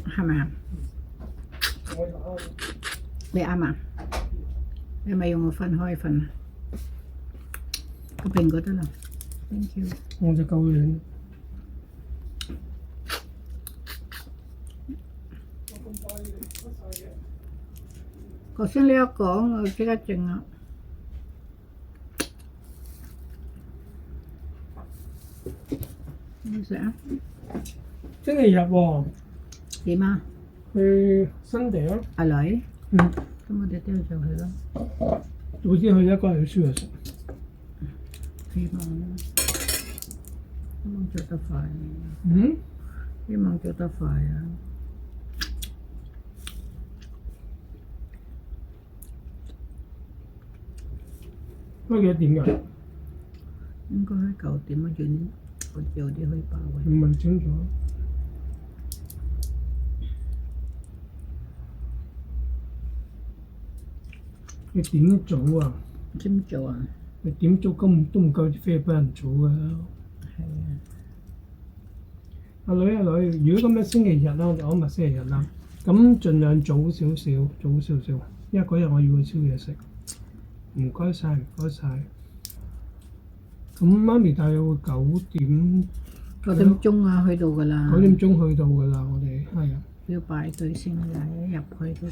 係咪啊？你啱啊？你咪用個分開瞓啊？個蘋果得啦 ，thank you。我就夠軟。頭先你一講，我即刻靜啦。點食啊？星期日喎。點啊？去新地咯。阿女。咁我哋聽日就去咯。早知去一個人去燒嘢食。希望做得快。希望做得快啊！開幾多點㗎？應該喺9點啊，我早啲去爆嘅。唔問清楚。你點早啊？點早啊？你點早都唔夠啲菲律賓人早㗎。係啊。阿女，如果今日星期日啦，我哋安排星期日啦，咁盡量早少少，因為嗰日我要去燒嘢食。唔該晒。咁媽咪大約會9點鐘啊，去到㗎啦。9點鐘去到㗎啦，我哋係啊。要排隊先㗎，一入去都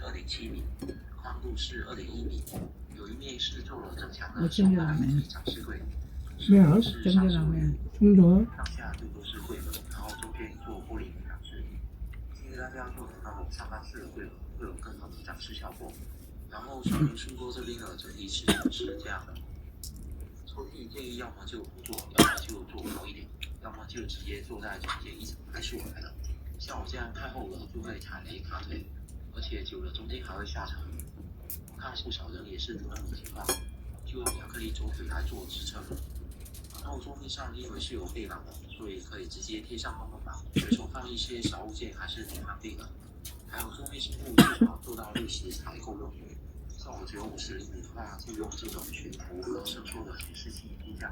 2.7米，宽度是2.1米，有一面是做了正墙的收纳展示柜。咩啊？蒸咗啦咩？蒸咗。上下最多是柜门，然后中间做玻璃展示。建议大家做那种上半式的柜门，会有更好的展示效果。然后双人书桌这边的整体尺寸是这样的。抽屉建议要么就不做，要么就做高一点，要么就直接坐在中间一层排出来了。像我这样太厚了，就会踩雷卡腿，而且久了中间还会下沉。我看不少人也是这种情况，就用2个桌腿来做支撑。然后桌面上因为是有背板的，所以可以直接贴上方向板，随手放一些小物件还是挺方便的。还有桌面深度最好做到60才够用。像我只有50厘米的话，就用这种悬浮和伸缩的显示器贴上，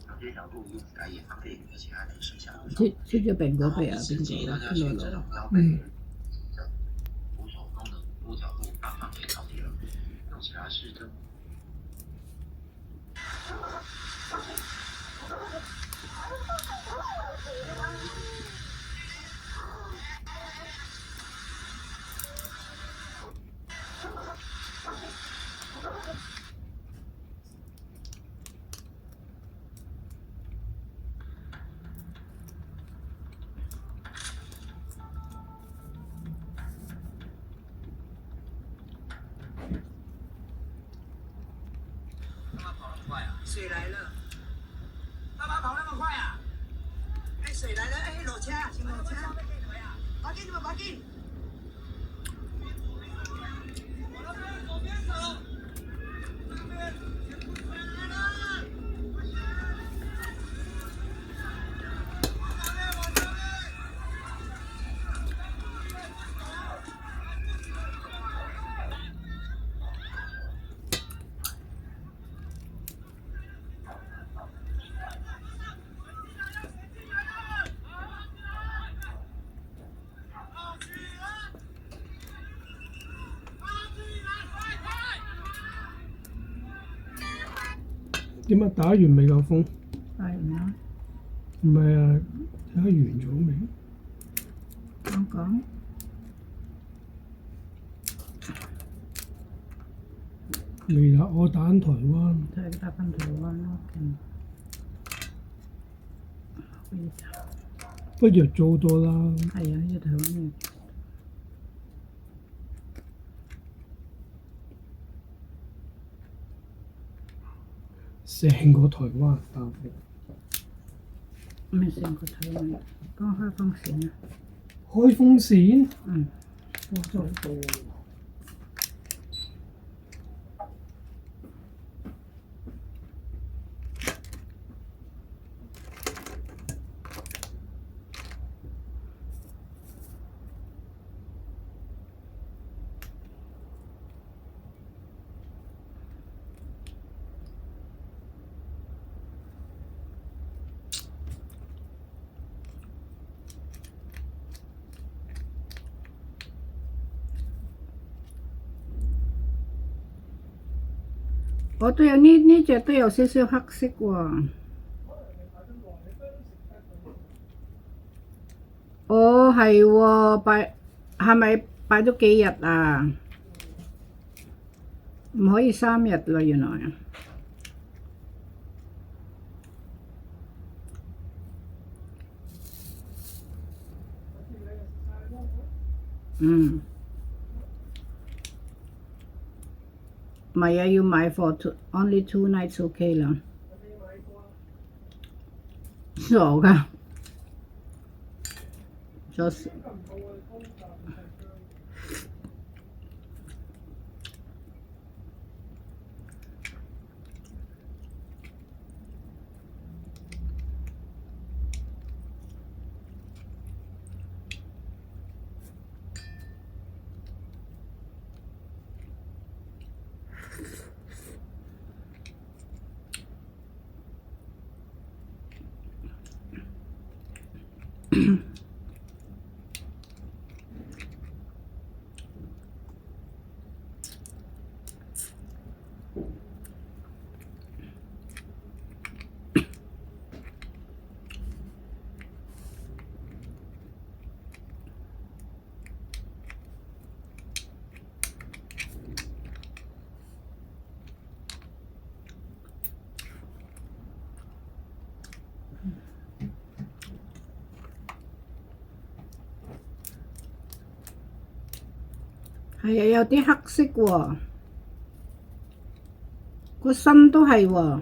两边角度用起来也方便，而且还能省下不少。這隻蘋果皮啊，邊建议大家选这种腰背，扶手功能、多角度大范围调节，用起来是真。水来了，爸爸跑那么快啊！哎，水来了，哎，落车，先落车。把紧，把紧。左边走，那边水来了。點解打完未夠風？係咪？唔係啊，睇下完咗未？講未啊，我打緊台灣。睇打翻台灣咯。不如做好多啦。係啊，呢台灣嘅。成個台灣打風。咩成個台灣？幫開風扇啊！開風扇？嗯。哇！真係好多喎。我都有呢隻都有少少黑色喎。哦，係喎，係咪擺咗幾日啊？唔可以3日啦，原來。嗯。唔係啊，要買 for only 2 nights OK 啦。傻㗎。just 係啊，有啲黑色喎，個身都係喎。